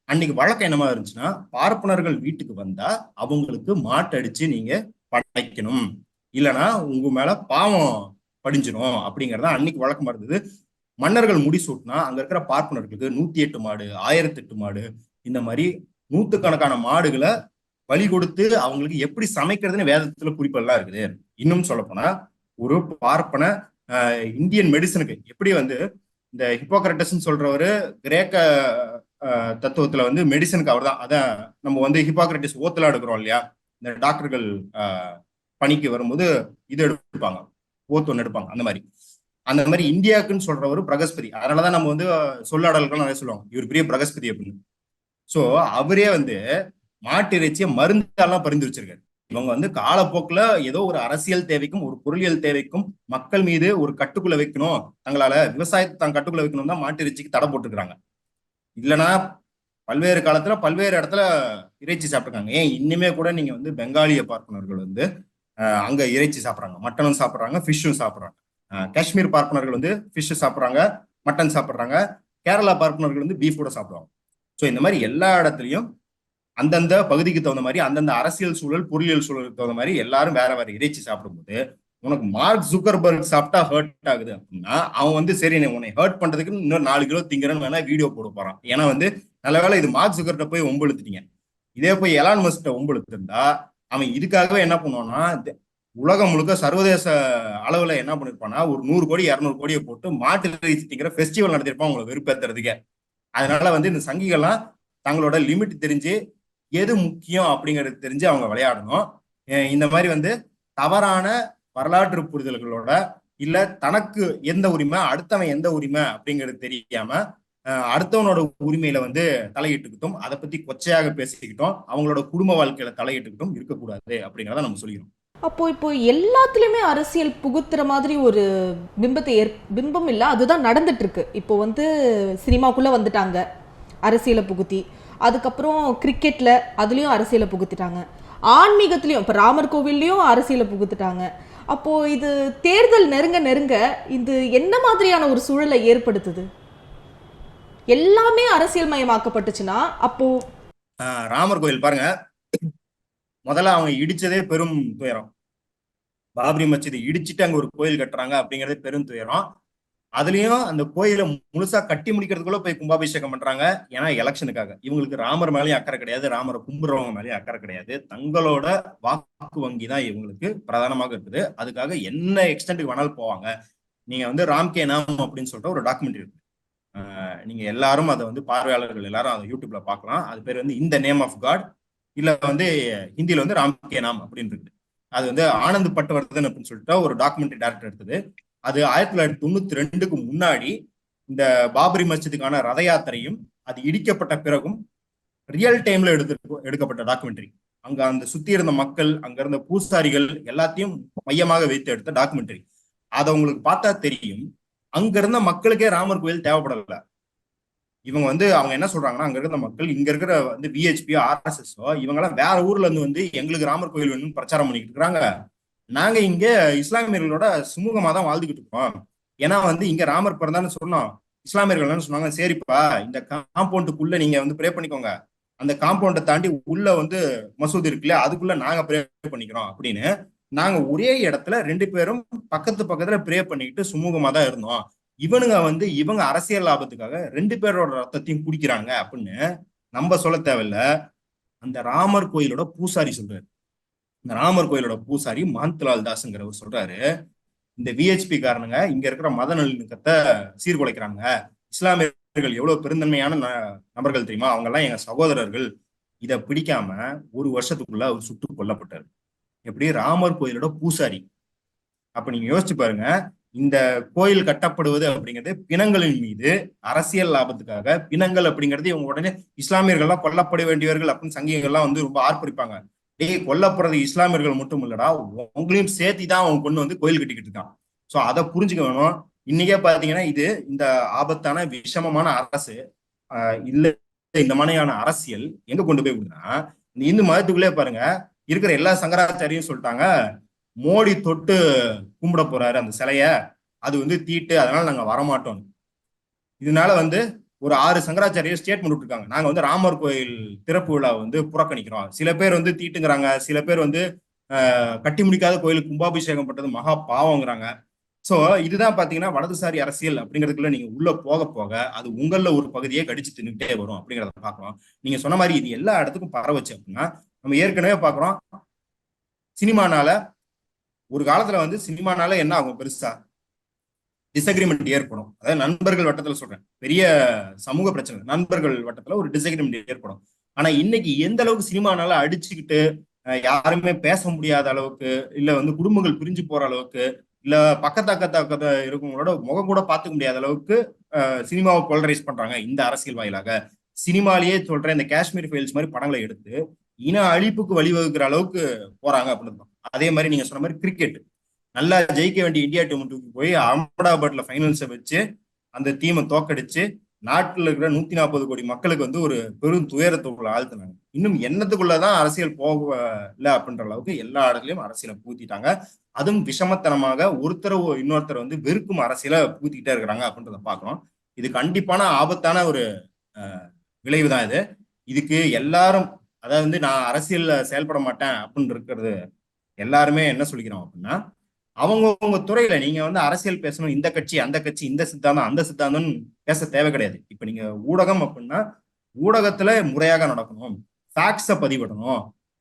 அன்னைக்கு வழக்கம் என்னமா இருந்துச்சுன்னா, பார்ப்பனர்கள் வீட்டுக்கு வந்தா அவங்களுக்கு மாட்டு அடிச்சு நீங்க படைக்கணும், இல்லைன்னா உங்க மேல பாவம் படிஞ்சிடும் அப்படிங்கறத அன்னைக்கு வழக்கமா இருந்தது. மன்னர்கள் முடிசூட்டினா அங்க இருக்கிற பார்ப்பனர்களுக்கு 108 மாடு 1008 மாடு இந்த மாதிரி நூத்துக்கணக்கான மாடுகளை பலி கொடுத்து அவங்களுக்கு எப்படி சமைக்கிறதுன்னு வேதத்துல குறிப்பெல்லாம் இருக்குது. இன்னும் சொல்ல போனா ஒரு பார்ப்பன இந்தியன் மெடிசனுக்கு எப்படி வந்து இந்த ஹிப்போக்ரட்டஸ் சொல்றவரு கிரேக்க தத்துவத்துல வந்து மெடிசனுக்கு அவர் தான். அதான் நம்ம வந்து ஹிப்போக்ரட்டிஸ் ஓத்தலா எடுக்கிறோம் இல்லையா, இந்த டாக்டர்கள் பணிக்கு வரும்போது இது எடுப்பாங்க, ஓத்து ஒன்று எடுப்பாங்க. அந்த மாதிரி இந்தியாவுக்குன்னு சொல்றவரு பிரகஸ்பதி. அதனாலதான் நம்ம வந்து சொல்லாடல்கள் நிறைய சொல்லுவாங்க இவர் பெரிய பிரகஸ்பதி அப்படின்னு. சோ அவரே வந்து மாட்டு இறைச்சியை மருந்தாலாம் பரிந்துரைச்சிருக்காரு. இவங்க வந்து காலப்போக்குல ஏதோ ஒரு அரசியல் தேவைக்கும் ஒரு பொருளியல் தேவைக்கும் மக்கள் மீது ஒரு கட்டுக்குள்ள வைக்கணும், தங்களால விவசாயத்தை தான் கட்டுக்குள்ள வைக்கணும் தான் மாட்டு இறைச்சிக்கு தடை போட்டுருக்காங்க. இல்லைன்னா பல்வேறு காலத்துல பல்வேறு இடத்துல இறைச்சி சாப்பிட்டுருக்காங்க. ஏன் இன்னுமே கூட நீங்க வந்து பெங்காலிய பார்ப்பனர்கள் வந்து அங்க இறைச்சி சாப்பிட்றாங்க, மட்டனும் சாப்பிட்றாங்க, ஃபிஷ்ஷும் சாப்பிட்றாங்க. காஷ்மீர் பார்ப்பனர்கள் வந்து ஃபிஷ் சாப்பிட்றாங்க, மட்டன் சாப்பிட்றாங்க. கேரளா பார்ப்பனர்கள் வந்து பீஃப் கூட சாப்பிடுவாங்க. ஸோ இந்த மாதிரி எல்லா இடத்துலையும் அந்தந்த பகுதிக்கு தகுந்த மாதிரி அந்தந்த அரசியல் சூழல் பொருளியல் சூழலுக்கு தகுந்த மாதிரி எல்லாரும் வேற வேற இறைச்சி சாப்பிடும்போது உனக்கு மார்க் ஜுக்கர்பர்க் சாப்பிட்டா ஹர்ட் ஆகுது அப்படின்னா அவன் வந்து சரி உன்னை ஹர்ட் பண்றதுக்கு இன்னொரு 4 கிலோ திங்கிறன்னு வேணா வீடியோ போட போறான். ஏன்னா வந்து நல்ல வேளை இது மார்க் ஜுக்கர்கிட்ட போய் ஒம்பெழுத்துட்டீங்க, இதே போய் எலான் மஸ்கிட்ட ஒம்பெழுத்திருந்தா அவன் இதுக்காகவே என்ன பண்ணுவான்னா உலகம் முழுக்க சர்வதேச அளவுல என்ன பண்ணிருப்பான்னா ஒரு 100 கோடி 200 கோடியை போட்டு மாட்டு இறைச்சி திங்கிற ஃபெஸ்டிவல் நடத்திருப்பான் உங்களை வெறுப்பேத்துறதுக்கே. அதனால வந்து இந்த சங்கிகள்லாம் தங்களோட லிமிட் தெரிஞ்சு எது முக்கியம் அப்படிங்கிறது தெரிஞ்சு அவங்க விளையாடணும். இந்த மாதிரி வந்து தவறான வரலாற்று புரிதல்களோட இல்ல தனக்கு எந்த உரிமை அடுத்தவன் எந்த உரிமை அப்படிங்கிறது தெரியாம அடுத்தவனோட உரிமையில வந்து தலையிட்டுக்கிட்டும் அதை பத்தி கொச்சையாக பேசிக்கிட்டோம் அவங்களோட குடும்ப வாழ்க்கையில தலையிட்டுக்கிட்டும் இருக்கக்கூடாது அப்படிங்கிறத நம்ம சொல்லிக்கிறோம். அப்போ இப்போ எல்லாத்துலயுமே அரசியல் புகுத்துற மாதிரி ஒரு பிம்பம் இல்ல, அதுதான் நடந்துட்டு இருக்கு. இப்போ வந்து சினிமாக்குள்ள வந்துட்டாங்க அரசியலை புகுத்தி, அதுக்கப்புறம் கிரிக்கெட்ல அதுலயும் அரசியலை புகுத்திட்டாங்க, ஆன்மீகத்திலயும் இப்ப ராமர் கோவில்லையும் அரசியலை புகுத்திட்டாங்க. அப்போ இது தேர்தல் நெருங்க நெருங்க இது என்ன மாதிரியான ஒரு சூழலை ஏற்படுத்துது? எல்லாமே அரசியல் மயமாக்கப்பட்டுச்சுன்னா அப்போ ராமர் கோயில் பாருங்க, முதல்ல அவங்க இடிச்சதே பெரும் துயரம். பாபரி மஸ்ஜித் இடிச்சுட்டு அங்க ஒரு கோயில் கட்டுறாங்க அப்படிங்கறதே பெரும் துயரம். அதுலயும் அந்த கோயில முழுசா கட்டி முடிக்கிறதுக்குள்ள போய் கும்பாபிஷேகம் பண்றாங்க. ஏன்னா எலெக்ஷனுக்காக. இவங்களுக்கு ராமர் மேலேயும் அக்கறை கிடையாது, ராமரை கும்பிடுறவங்க மேலேயும் அக்கறை கிடையாது. தங்களோட வாக்கு வங்கி தான் இவங்களுக்கு பிரதானமாக இருக்குது. அதுக்காக என்ன எக்ஸ்டென்ட்டுக்கு வேணாலும் போவாங்க. நீங்க வந்து ராம்கே நாம் அப்படின்னு சொல்லிட்டு ஒரு டாக்குமெண்ட்ரி இருக்கு. நீங்க எல்லாரும் அதை வந்து பார்வையாளர்கள் எல்லாரும் அதை யூடியூப்ல பார்க்கலாம். அது பேர் வந்து இந்த நேம் ஆஃப் காட், இல்ல வந்து ஹிந்தியில வந்து ராம்கே நாம் அப்படின்னு இருக்கு. அது வந்து ஆனந்த் பட்டவர்தன் அப்படின்னு சொல்லிட்டு ஒரு டாக்குமெண்ட்ரி டைரக்டர் எடுத்தது. அது 1992க்கு முன்னாடி இந்த பாபரி மஸ்ஜிதுக்கான ரத யாத்திரையும் அது இடிக்கப்பட்ட பிறகும் ரியல் டைம்ல எடுக்கப்பட்ட டாக்குமெண்ட்ரி. அங்க அந்த சுத்தி இருந்த மக்கள், அங்க இருந்த பூசாரிகள் எல்லாத்தையும் மையமாக வைத்து எடுத்த டாக்குமெண்ட்ரி. அதை உங்களுக்கு பார்த்தா தெரியும், அங்க இருந்த மக்களுக்கே ராமர் கோயில் தேவைப்படல. இவங்க வந்து அவங்க என்ன சொல்றாங்கன்னா, அங்க இருக்கிற மக்கள் இங்க இருக்கிற வந்து விஹெச்பியோ ஆர்எஸ்எஸ்ஓ இவங்கெல்லாம் வேற ஊர்ல இருந்து வந்து எங்களுக்கு ராமர் கோயில் வேணும்னு பிரச்சாரம் பண்ணிக்கிட்டு இருக்கிறாங்க. நாங்க இங்க இஸ்லாமியர்களோட சுமூகமா தான் வாழ்ந்துகிட்டு இருக்கோம். ஏன்னா வந்து இங்க ராமர் பிறந்தான்னு சொன்னோம். இஸ்லாமியர்கள் என்ன சொன்னாங்க, சரிப்பா இந்த காம்பவுண்டுக்குள்ள நீங்க வந்து ப்ரே பண்ணிக்கோங்க, அந்த காம்பவுண்டை தாண்டி உள்ள வந்து மசூதி இருக்குல்ல அதுக்குள்ள நாங்க ப்ரே பண்ணிக்கிறோம் அப்படின்னு. நாங்க ஒரே இடத்துல 2 பேரும் பக்கத்து பக்கத்துல ப்ரே பண்ணிக்கிட்டு சுமூகமா தான் இருந்தோம். இவனுங்க வந்து இவங்க அரசியல் லாபத்துக்காக 2 பேரோட ரத்தத்தையும் குடிக்கிறாங்க அப்படின்னு நம்ம சொல்ல தேவையில்ல. அந்த ராமர் கோயிலோட பூசாரி சொல்றாரு. இந்த ராமர் கோயிலோட பூசாரி மஹந்த்லால் தாஸ்ங்கிறவர் சொல்றாரு, இந்த விஹெச்பி காரணங்க இங்க இருக்கிற மத நல்லிணக்கத்தை சீர்குலைக்கிறாங்க. இஸ்லாமியர்கள் எவ்வளவு பெருந்தன்மையான நபர்கள் தெரியுமா, அவங்க எல்லாம் எங்க சகோதரர்கள். இதை பிடிக்காம 1 வருஷத்துக்குள்ள அவர் சுட்டு கொல்லப்பட்டார். எப்படி? ராமர் கோயிலோட பூசாரி. அப்ப நீங்க யோசிச்சு பாருங்க, இந்த கோயில் கட்டப்படுவது அப்படிங்கிறது பிணங்களின் மீது அரசியல் லாபத்துக்காக. பிணங்கள் அப்படிங்கிறது இவங்க உடனே இஸ்லாமியர்கள்லாம் கொல்லப்பட வேண்டியவர்கள் அப்படின்னு சங்கிகள்லாம் வந்து ரொம்ப ஆர்ப்பரிப்பாங்க. டேய், கொல்லப்படுறது இஸ்லாமியர்கள் மட்டும் இல்லடா, உங்களையும் சேர்த்தி தான் அவங்க கொண்டு வந்து கோயில் கட்டிக்கிட்டு இருக்கான். சோ அதை புரிஞ்சுக்க வேணும். இன்னைக்கே பாத்தீங்கன்னா இது இந்த ஆபத்தான விஷமமான அரசு இல்ல இந்த மாதிரியான அரசியல் எங்க கொண்டு போய் விடுனா, இந்த இந்து மதத்துக்குள்ளே பாருங்க இருக்கிற எல்லா சங்கராச்சாரியும் சொல்லிட்டாங்க, மோடி தொட்டு கும்பிட போறாரு அந்த சிலைய, அது வந்து தீட்டு, அதனால நாங்க வரமாட்டோம். இதனால வந்து ஒரு 6 சங்கராச்சாரியர் ஸ்டேட்மெண்ட் விட்டுருக்காங்க, நாங்க வந்து ராமர் கோயில் திறப்பு விழா வந்து புறக்கணிக்கிறோம். சில பேர் வந்து தீட்டுங்கிறாங்க, சில பேர் வந்து கட்டி முடிக்காத கோயிலுக்கு கும்பாபிஷேகம் பண்றது மகா பாவங்கிறாங்க. சோ இதுதான் பாத்தீங்கன்னா வலதுசாரி அரசியல் அப்படிங்கிறதுக்குள்ள நீங்க உள்ள போக போக அது உங்கள ஒரு பகுதியே கடிச்சு தின்னுட்டே வரும் அப்படிங்கிறத பாக்குறோம். நீங்க சொன்ன மாதிரி இது எல்லா இடத்துக்கும் பரவச்சு அப்படின்னா, நம்ம ஏற்கனவே பாக்குறோம் சினிமானால ஒரு காலத்துல வந்து சினிமானால என்ன ஆகும், பெருசா டிஸ்அக்ரிமெண்ட் ஏற்படும். அதாவது நண்பர்கள் வட்டத்துல சொல்றேன், பெரிய சமூக பிரச்சனை நண்பர்கள் வட்டத்துல ஒரு டிஸ்அக்ரிமெண்ட் ஏற்படும். ஆனா இன்னைக்கு எந்த அளவுக்கு சினிமானால அடிச்சுக்கிட்டு யாருமே பேச முடியாத அளவுக்கு, இல்ல வந்து குடும்பங்கள் பிரிஞ்சு போற அளவுக்கு, இல்ல பக்கத்தாக்கத்தாக்க இருக்கவங்களோட முகம் கூட பார்த்துக்க முடியாத அளவுக்கு சினிமாவை போலரைஸ் பண்றாங்க இந்த அரசியல் வாயிலாக. சினிமாலேயே சொல்றேன், இந்த காஷ்மீர் ஃபைல்ஸ் மாதிரி படங்களை எடுத்து இன அழிப்புக்கு வழிவகுக்கிற அளவுக்கு போறாங்க அப்படின்னு. அதே மாதிரி நீங்க சொன்ன மாதிரி கிரிக்கெட் நல்லா ஜெயிக்க வேண்டிய இந்தியா டீமுக்கு போய் அகமதாபாத்ல ஃபைனல்ஸை வச்சு அந்த டீமை தோக்கடிச்சு நாட்டில் இருக்கிற 140 கோடி மக்களுக்கு வந்து ஒரு பெரும் துயரத்துக்குள்ள ஆழ்த்தினாங்க. இன்னும் எண்ணத்துக்குள்ளதான் அரசியல் போகல அப்படின்ற அளவுக்கு எல்லா இடத்துலயும் அரசியலை பூத்திட்டாங்க. அதுவும் விஷமத்தனமாக ஒருத்தர் இன்னொருத்தர் வந்து வெறுக்கும் அரசியலை பூத்திக்கிட்டே இருக்கிறாங்க அப்படின்றத பாக்குறோம். இது கண்டிப்பான ஆபத்தான ஒரு விளைவு தான் இது. இதுக்கு எல்லாரும், அதாவது வந்து நான் அரசியல்ல செயல்பட மாட்டேன் அப்படின்னு இருக்கிறது எல்லாருமே என்ன சொல்லிக்கிறோம் அப்படின்னா, அவங்கவுங்க துறையில நீங்க வந்து அரசியல் பேசணும், இந்த கட்சி அந்த கட்சி, இந்த சித்தாந்தம் அந்த சித்தாந்தம் பேச தேவை கிடையாது. இப்ப நீங்க ஊடகம் அப்படின்னா ஊடகத்துல முறையாக நடக்கணும், ஃபேக்ட்ஸை பதிவிடணும்,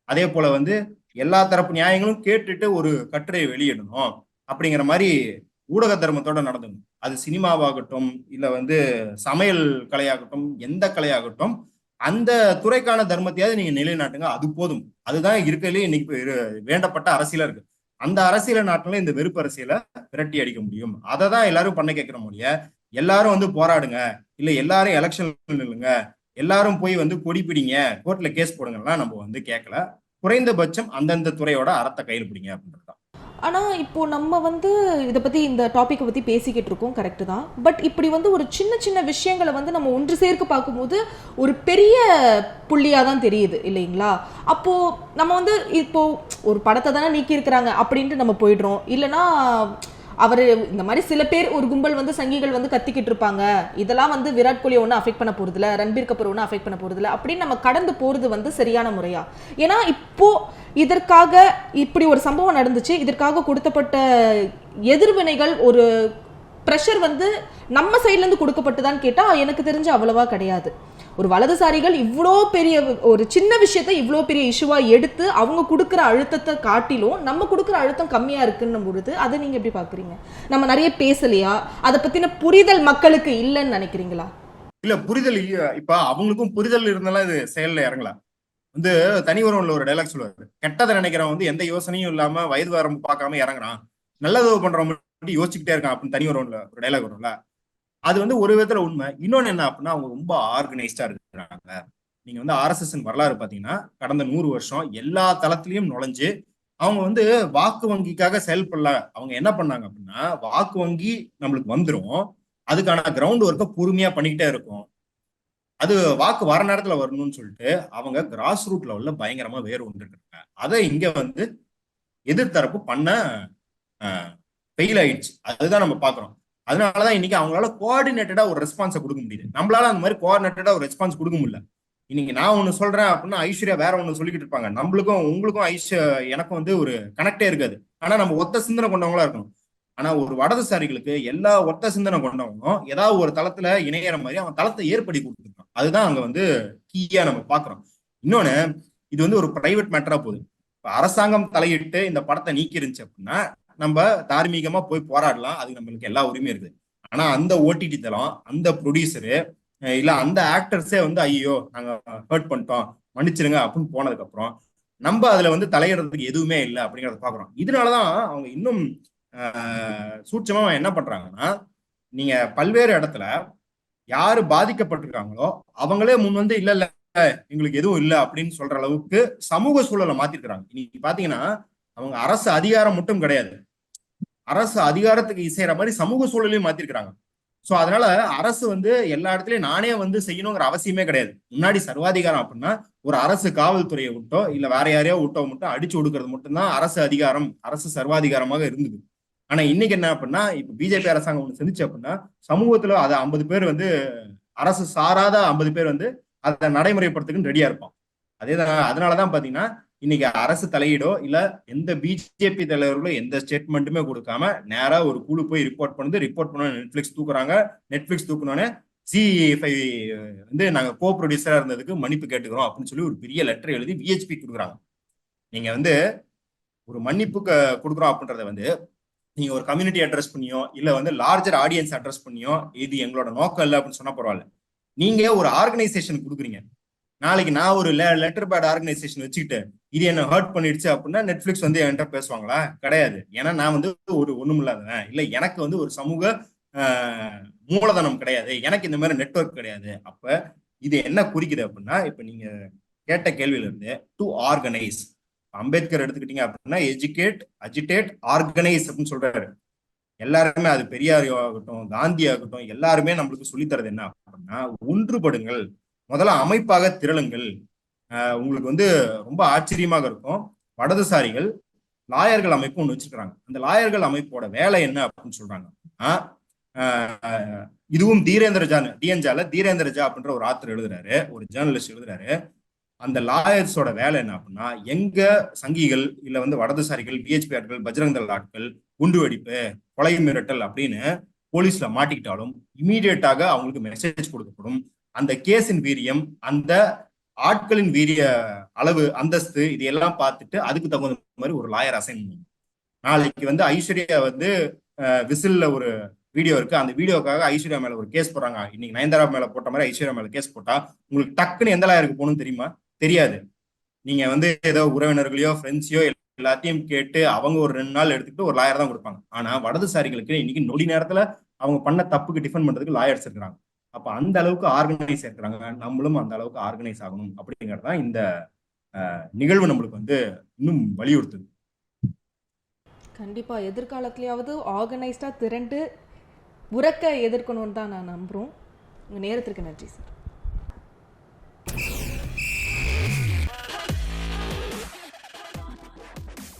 அதே போல வந்து எல்லா தரப்பு நியாயங்களும் கேட்டுட்டு ஒரு கட்டுரையை வெளியிடணும் அப்படிங்கிற மாதிரி ஊடக தர்மத்தோட நடந்தணும். அது சினிமாவாகட்டும், இல்ல வந்து சமையல் கலையாகட்டும், எந்த கலையாகட்டும், அந்த துறைக்கான தர்மத்தையாவது நீங்க நிலைநாட்டுங்க, அது போதும். அதுதான் இருக்கிறதுலே இன்னைக்கு வேண்டப்பட்ட அரசியலா இருக்கு. அந்த அரசியல நாட்டில இந்த வெறுப்பு அரசியலை விரட்டி அடிக்க முடியும். அதை தான் எல்லாரும் பண்ண கேட்கிற முடிய, எல்லாரும் வந்து போராடுங்க, இல்ல எல்லாரும் எலெக்ஷன் நில்லுங்க, எல்லாரும் போய் வந்து கொடி பிடிங்க, கோர்ட்ல கேஸ் போடுங்கலாம் நம்ம வந்து கேட்கல. குறைந்தபட்சம் அந்தந்த துறையோட அறத்தை கையில் பிடிங்க அப்படின்றதுதான். ஆனா இப்போ நம்ம வந்து இதை பத்தி இந்த டாபிக்கை பத்தி பேசிக்கிட்டு இருக்கோம், கரெக்ட் தான். பட் இப்படி வந்து ஒரு சின்ன சின்ன விஷயங்களை வந்து நம்ம ஒன்று சேர்க்க பார்க்கும்போது ஒரு பெரிய புள்ளியா தான் தெரியுது இல்லைங்களா? அப்போ நம்ம வந்து இப்போ ஒரு படத்தை தானே நீக்கி இருக்கிறாங்க அப்படின்ட்டு நம்ம போயிடுறோம். இல்லைன்னா அவர் இந்த மாதிரி சில பேர் ஒரு கும்பல் வந்து சங்கிகள் வந்து கத்திக்கிட்டு இருப்பாங்க, இதெல்லாம் வந்து விராட் கோலி ஒன்றும் அஃபெக்ட் பண்ண போறது இல்லை, ரன்பீர் கபூர் ஒன்றும் அஃபெக்ட் பண்ண போறது இல்லை அப்படின்னு நம்ம கடந்து போறது வந்து சரியான முறையா? ஏன்னா இப்போ இதற்காக இப்படி ஒரு சம்பவம் நடந்துச்சு, இதற்காக கொடுக்கப்பட்ட எதிர்வினைகள், ஒரு ப்ரெஷர் வந்து நம்ம சைட்ல இருந்து கொடுக்கப்பட்டுதான்னு கேட்டா எனக்கு தெரிஞ்சு அவ்வளவா கிடையாது. ஒரு வலதுசாரிகள் இவ்வளோ பெரிய ஒரு சின்ன விஷயத்தை இவ்வளோ பெரிய இஷ்யூவா எடுத்து அவங்க கொடுக்குற அழுத்தத்தை காட்டிலும் நம்ம கொடுக்குற அழுத்தம் கம்மியா இருக்குன்னு பொழுது அதை நீங்க எப்படி பாக்குறீங்க? நம்ம நிறைய பேசலையா? அதை பத்தின புரிதல் மக்களுக்கு இல்லைன்னு நினைக்கிறீங்களா? இல்ல, புரிதல் இப்ப அவங்களுக்கும் புரிதல் இருந்தாலும் இது செயல்ல இறங்கலாம். வந்து தனி ஒருவன்ல ஒரு டைலாக் சொல்லுவாரு, கெட்டதை நினைக்கிறவன் வந்து எந்த யோசனையும் இல்லாம வயது வரம்பு பார்க்காம இறங்குறான், நல்லது பண்றவன் மட்டும் யோசிச்சுக்கிட்டே இருக்கான் அப்படின்னு தனி ஒருவன்ல ஒரு டைலாக் வரும்ல. அது வந்து ஒரு விதத்துல உண்மை. இன்னொன்னு என்ன அப்படின்னா, அவங்க ரொம்ப ஆர்கனைஸ்டா இருக்கிறாங்க. நீங்க வந்து ஆர்எஸ்எஸ் வரலாறு பாத்தீங்கன்னா கடந்த 100 வருஷம் எல்லா தளத்திலையும் நுழைஞ்சு அவங்க வந்து வாக்கு வங்கிக்காக செயல்படல. அவங்க என்ன பண்ணாங்க அப்படின்னா, வாக்கு வங்கி நம்மளுக்கு வந்துடும், அதுக்கான கிரவுண்ட் ஒர்க்கை பொறுமையா பண்ணிக்கிட்டே இருக்கும், அது வாக்கு வர நேரத்துல வரணும்னு சொல்லிட்டு அவங்க கிராஸ் ரூட் லெவல்ல பயங்கரமா வேறு வந்துருக்காங்க. அதை இங்க வந்து எதிர்த்தரப்பு பண்ண ஃபெயில் ஆயிடுச்சு. அதுதான் நம்ம பாக்குறோம். அதனாலதான் இன்னைக்கு அவங்களால கோஆர்டினேட்டடா ஒரு ரெஸ்பான்ஸை கொடுக்க முடியுது. நம்மளால அந்த மாதிரி கோஆர்டினேட்டடா ஒரு ரெஸ்பான்ஸ் கொடுக்க முடியல. இன்னைக்கு நான் ஒண்ணு சொல்றேன் அப்படின்னா ஐஸ்வர்யா வேற ஒண்ணு சொல்லிக்கிட்டு இருப்பாங்க. நம்மளுக்கும் உங்களுக்கும் எனக்கும் வந்து ஒரு கனெக்டே இருக்காது. ஆனா நம்ம ஒத்த சிந்தனை கொண்டவங்களா இருக்கணும். ஆனா ஒரு வடதுசாரிகளுக்கு எல்லா ஒத்த சிந்தனை கொண்டவங்களும் ஏதாவது ஒரு தளத்துல இணையற மாதிரி அவன் தளத்தை ஏற்படுத்தி கொடுத்துருக்கான். அதுதான் அங்க வந்து கீயா நம்ம பாக்குறோம். இன்னொன்னு, இது வந்து ஒரு பிரைவேட் மேட்டரா போகுது. இப்ப அரசாங்கம் தலையிட்டு இந்த படத்தை நீக்கி இருந்துச்சு அப்படின்னா நம்ம தார்மீகமா போய் போராடலாம், அதுக்கு நம்மளுக்கு எல்லா உரிமையும் இருக்குது. ஆனா அந்த ஓடிடி தளம், அந்த ப்ரொடியூசரு இல்ல அந்த ஆக்டர்ஸே வந்து ஐயோ நாங்க ஹர்ட் பண்ணிட்டோம் மன்னிச்சிருங்க அப்படின்னு போனதுக்கு அப்புறம் நம்ம அதுல வந்து தலையிடுறதுக்கு எதுவுமே இல்லை அப்படிங்கறத பாக்குறோம். இதனாலதான் அவங்க இன்னும் சூட்சமா என்ன பண்றாங்கன்னா, நீங்க பல்வேறு இடத்துல யாரு பாதிக்கப்பட்டிருக்காங்களோ அவங்களே முன் வந்து இல்ல இல்ல எங்களுக்கு எதுவும் இல்லை அப்படின்னு சொல்ற அளவுக்கு சமூக சூழலை மாத்திருக்கிறாங்க. இன்னைக்கு பாத்தீங்கன்னா அவங்க அரசு அதிகாரம் மட்டும் கிடையாது, அரசு அதிகாரத்துக்கு இசைற மாதிரி சமூக சூழலையும் மாத்திருக்கிறாங்க. சோ அதனால அரசு வந்து எல்லா இடத்துலயும் நானே வந்து செய்யணுங்கிற அவசியமே கிடையாது. முன்னாடி சர்வாதிகாரம் அப்படின்னா ஒரு அரசு காவல்துறையை விட்டோ இல்ல வேற யாரையோ விட்டோ மட்டும் அடிச்சு ஒடுக்கிறது மட்டும்தான் அரசு அதிகாரம், அரசு சர்வாதிகாரமாக இருந்தது. ஆனா இன்னைக்கு என்ன அப்படின்னா, இப்ப பிஜேபி அரசாங்கம் ஒண்ணு செஞ்சுச்சு அப்படின்னா சமூகத்துல அதை 50 பேர் வந்து அரசு சாராத 50 பேர் வந்து அதை நடைமுறைப்படுத்துக்குன்னு ரெடியா இருப்பான். அதேதான், அதனாலதான் பாத்தீங்கன்னா இன்னைக்கு அரசு தலையீடோ இல்ல எந்த பிஜேபி தலைவர்களோ எந்த ஸ்டேட்மெண்ட்டுமே கொடுக்காம நேரா ஒரு குழு போய் ரிப்போர்ட் பண்ணுது, ரிப்போர்ட் பண்ண நெட்ஃபிளிக்ஸ் தூக்குறாங்க. நெட்ஃபிளிக்ஸ் தூக்குனோடனே C5 வந்து நாங்க கோ ப்ரொடியூசரா இருந்ததுக்கு மன்னிப்பு கேட்டுக்கிறோம் அப்படின்னு சொல்லி ஒரு பெரிய லெட்டர் எழுதி விஹெச்பி கொடுக்குறாங்க. நீங்க வந்து ஒரு மன்னிப்பு கொடுக்குறோம் அப்படின்றத வந்து நீங்க ஒரு கம்யூனிட்டி அட்ரஸ் பண்ணியோ இல்ல வந்து லார்ஜர் ஆடியன்ஸ் அட்ரஸ் பண்ணியோ இது எங்களோட நோக்கம் இல்லை அப்படின்னு சொன்னா பரவாயில்ல. நீங்க ஒரு ஆர்கனைசேஷன் கொடுக்குறீங்க, நாளைக்கு நான் ஒரு லெட்டர் பேட் ஆர்கனைசேஷன் வச்சுக்கிட்டு இது என்ன ஹர்ட் பண்ணிடுச்சு அப்படின்னா நெட்ஃபிளிக்ஸ் வந்து என்கிட்ட பேசுவாங்களா? கிடையாது. ஏன்னா நான் வந்து ஒரு ஒண்ணும் இல்லாதவன், இல்ல எனக்கு வந்து ஒரு சமூக மூலதனம் கிடையாது, எனக்கு இந்த மாதிரி நெட்வொர்க் கிடையாது. அப்ப இது என்ன குறிக்குது அப்படின்னா, இப்ப நீங்க கேட்ட கேள்வியில இருந்து டு ஆர்கனைஸ், அம்பேத்கர் எடுத்துக்கிட்டீங்க அப்படின்னா எஜுகேட், அஜிடேட், ஆர்கனைஸ் அப்படின்னு சொல்றாரு. எல்லாருமே, அது பெரியார் ஆகட்டும் காந்தி ஆகட்டும், எல்லாருமே நம்மளுக்கு சொல்லித்தரது என்ன அப்படின்னா ஒன்றுபடுங்கள், முதல்ல அமைப்பாக திரளுங்கள். உங்களுக்கு வந்து ரொம்ப ஆச்சரியமாக இருக்கும், வடதுசாரிகள் லாயர்கள் அமைப்பு ஒன்று வச்சிருக்கிறாங்க. அந்த லாயர்கள் அமைப்போட வேலை என்ன அப்படின்னு சொல்றாங்க, இதுவும் தீரேந்திர ஜா அப்படின்ற ஒரு ஆத்தர் எழுதுறாரு, ஒரு ஜேர்னலிஸ்ட் எழுதுறாரு. அந்த லாயர்ஸோட வேலை என்ன அப்படின்னா, எங்க சங்கிகள் இல்ல வந்து வடதுசாரிகள், பிஹெச்பி ஆட்கள், பஜ்ரங் தள் ஆட்கள் குண்டு வெடிப்பு, கொலை மிரட்டல் அப்படின்னு போலீஸ்ல மாட்டிக்கிட்டாலும் இமீடியட்டாக அவங்களுக்கு மெசேஜ் கொடுக்கப்படும். அந்த கேஸின் வீரியம், அந்த ஆட்களின் வீரிய அளவு, அந்தஸ்து, இதையெல்லாம் பார்த்துட்டு அதுக்கு தகுந்த மாதிரி ஒரு லாயர் அசைன் பண்ணும். நாளைக்கு வந்து ஐஸ்வர்யா வந்து விசில்ல ஒரு வீடியோ இருக்கு. அந்த வீடியோக்காக ஐஸ்வர்யா மேல ஒரு கேஸ் போடுறாங்க. இன்னைக்கு நயன்தாரா மேல போட்ட மாதிரி ஐஸ்வர்யா மேல கேஸ் போட்டா உங்களுக்கு டக்குன்னு எந்த லாயருக்கு போகணும்னு தெரியுமா? தெரியாது. நீங்க வந்து ஏதோ உறவினர்களையோ ஃப்ரெண்ட்ஸையோ எல்லாத்தையும் கேட்டு அவங்க ஒரு 2 நாள் எடுத்துக்கிட்டு ஒரு லாயர் தான் கொடுப்பாங்க. ஆனா வலதுசாரிகளுக்கு இன்னைக்கு நொடி நேரத்துல அவங்க பண்ண தப்புக்கு டிஃபெண்ட் பண்றதுக்கு லாயர்ஸ் இருக்கிறாங்க. அப்ப அந்த அளவுக்கு ஆர்கனைஸ் இருக்கிறாங்க. நம்மளும் அந்த அளவுக்கு ஆர்கனைஸ் ஆகணும் அப்படிங்கிறது தான் இந்த நிகழ்வு நம்மளுக்கு வந்து இன்னும் வலியுறுத்துது. கண்டிப்பா எதிர்காலத்திலேயாவது ஆர்கனைஸ்டா திரண்டு உறக்க எதிர்க்கணும்னு தான் நான் நம்புறோம். உங்க நேரத்திற்கு நன்றி சார்.